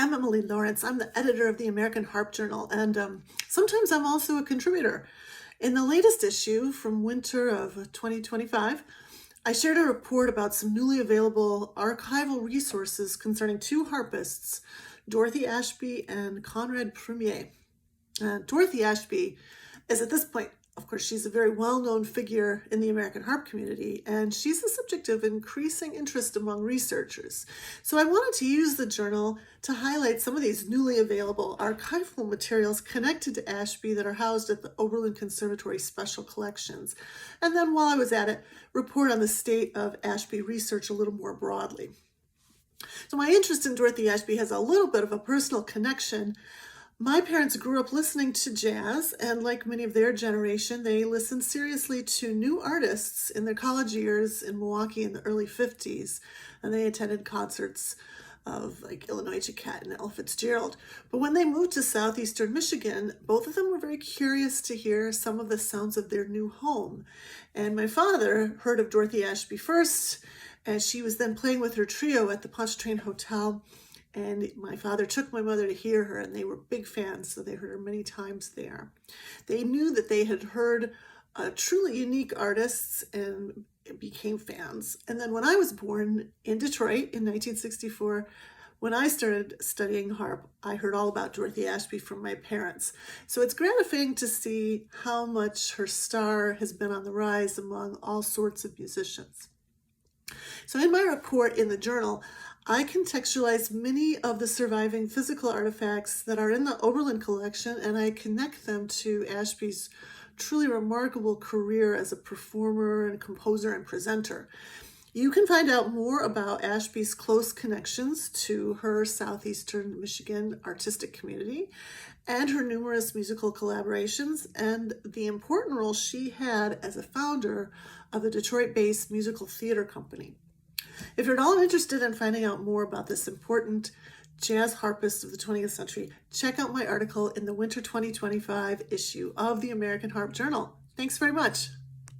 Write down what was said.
I'm Emily Laurance. I'm the editor of the American Harp Journal, and sometimes I'm also a contributor. In the latest issue from winter of 2025, I shared a report about some newly available archival resources concerning two harpists, Dorothy Ashby and Conrad Premier. Dorothy Ashby is at this point, of course, she's a very well-known figure in the American harp community, and she's the subject of increasing interest among researchers. So I wanted to use the journal to highlight some of these newly available archival materials connected to Ashby that are housed at the Oberlin Conservatory Special Collections. And then while I was at it, report on the state of Ashby research a little more broadly. So my interest in Dorothy Ashby has a little bit of a personal connection. My parents grew up listening to jazz, and like many of their generation, they listened seriously to new artists in their college years in Milwaukee in the early 50s, and they attended concerts of like Illinois Jacquet and Ella Fitzgerald. But when they moved to southeastern Michigan, both of them were very curious to hear some of the sounds of their new home. And my father heard of Dorothy Ashby first, and she was then playing with her trio at the Pontchartrain Hotel. And my father took my mother to hear her, and they were big fans, so they heard her many times there. They knew that they had heard truly unique artists and became fans. And then when I was born in Detroit in 1964, when I started studying harp, I heard all about Dorothy Ashby from my parents. So it's gratifying to see how much her star has been on the rise among all sorts of musicians. So in my report in the journal, I contextualize many of the surviving physical artifacts that are in the Oberlin collection, and I connect them to Ashby's truly remarkable career as a performer and composer and presenter. You can find out more about Ashby's close connections to her southeastern Michigan artistic community and her numerous musical collaborations and the important role she had as a founder of the Detroit-based musical theater company. If you're at all interested in finding out more about this important jazz harpist of the 20th century, check out my article in the winter 2025 issue of the American Harp Journal. Thanks very much.